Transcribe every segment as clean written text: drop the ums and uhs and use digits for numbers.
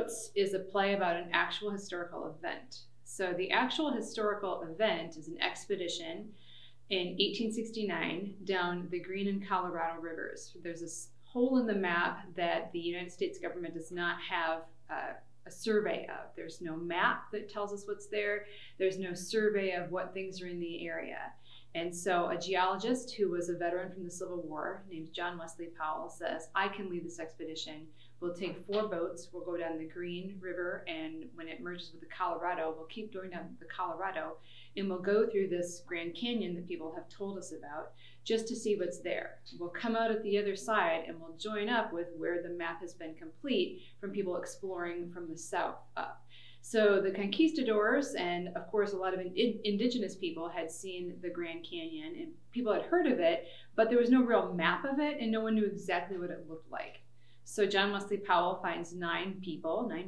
Boats is a play about an actual historical event. So the actual historical event is an expedition in 1869 down the Green and Colorado rivers. There's this hole in the map that the United States government does not have a survey of. There's no map that tells us what's there. There's no survey of what things are in the area. And so a geologist who was a veteran from the Civil War named John Wesley Powell says, I can lead this expedition. We'll take 4 boats. We'll go down the Green River, and when it merges with the Colorado, we'll keep going down the Colorado, and we'll go through this Grand Canyon that people have told us about just to see what's there. We'll come out at the other side, and we'll join up with where the map has been complete from people exploring from the south up. So the conquistadors and, of course, a lot of indigenous people had seen the Grand Canyon, and people had heard of it, but there was no real map of it, and no one knew exactly what it looked like. So John Wesley Powell finds 9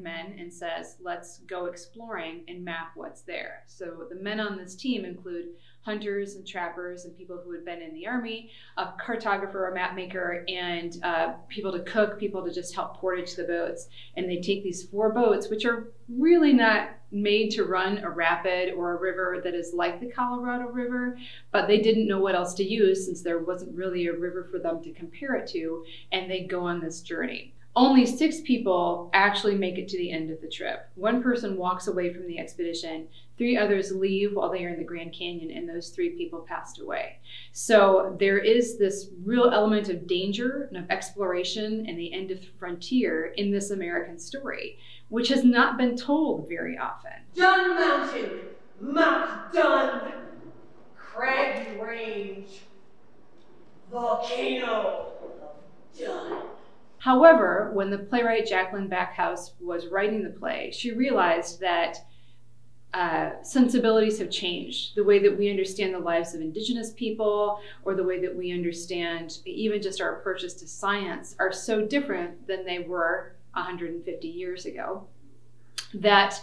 men, and says, let's go exploring and map what's there. So the men on this team include hunters and trappers and people who had been in the army, a cartographer, a map maker, and people to cook, people to just help portage the boats. And they take these 4 boats, which are really not made to run a rapid or a river that is like the Colorado River, but they didn't know what else to use since there wasn't really a river for them to compare it to, and they go on this journey. Only 6 people actually make it to the end of the trip. 1 person walks away from the expedition, 3 others leave while they are in the Grand Canyon, and those 3 people passed away. So there is this real element of danger and of exploration and the end of the frontier in this American story, which has not been told very often. Dun Mountain, Mount Dun, Craggy Range, Volcano of Dun. However, when the playwright Jacqueline Backhouse was writing the play, she realized that sensibilities have changed. The way that we understand the lives of indigenous people, or the way that we understand even just our approaches to science, are so different than they were 150 years ago, that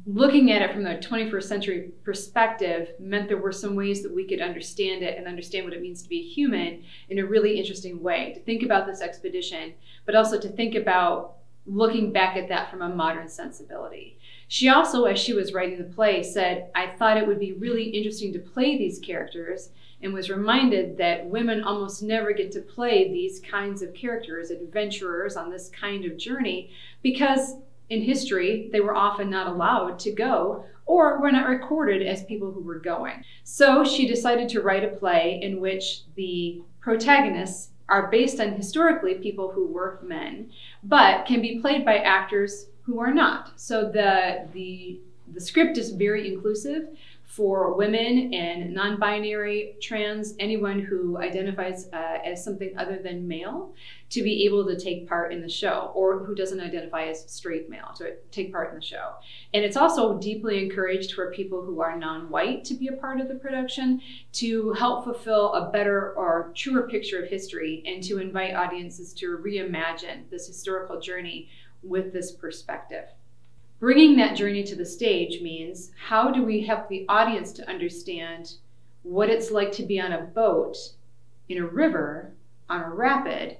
looking at it from the 21st century perspective meant there were some ways that we could understand it and understand what it means to be a human in a really interesting way, to think about this expedition, but also to think about looking back at that from a modern sensibility. She also, as she was writing the play, said, I thought it would be really interesting to play these characters, and was reminded that women almost never get to play these kinds of characters, adventurers on this kind of journey, because in history, they were often not allowed to go or were not recorded as people who were going. So she decided to write a play in which the protagonists are based on historically people who were men, but can be played by actors who are not. So the script is very inclusive for women and non-binary, trans, anyone who identifies as something other than male, to be able to take part in the show, or who doesn't identify as straight male to take part in the show. And it's also deeply encouraged for people who are non-white to be a part of the production, to help fulfill a better or truer picture of history, and to invite audiences to reimagine this historical journey with this perspective. Bringing that journey to the stage means, how do we help the audience to understand what it's like to be on a boat in a river, on a rapid,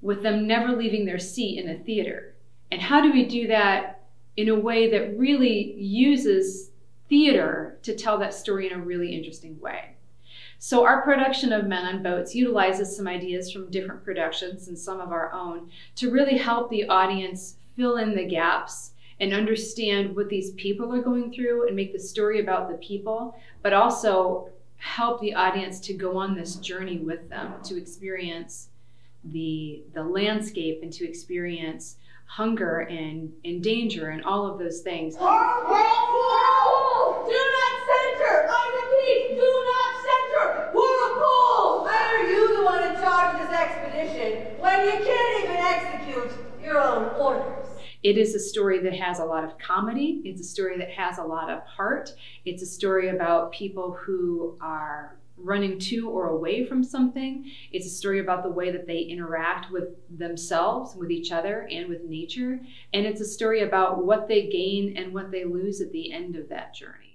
with them never leaving their seat in a theater? And how do we do that in a way that really uses theater to tell that story in a really interesting way? So our production of Men on Boats utilizes some ideas from different productions and some of our own to really help the audience fill in the gaps and understand what these people are going through and make the story about the people, but also help the audience to go on this journey with them, to experience the landscape and to experience hunger and danger and all of those things. Do not center! I repeat, do not center! Whirlpool! Why are you the one in charge of this expedition when you can't even execute your own orders? It is a story that has a lot of comedy. It's a story that has a lot of heart. It's a story about people who are running to or away from something. It's a story about the way that they interact with themselves, with each other, and with nature. And it's a story about what they gain and what they lose at the end of that journey.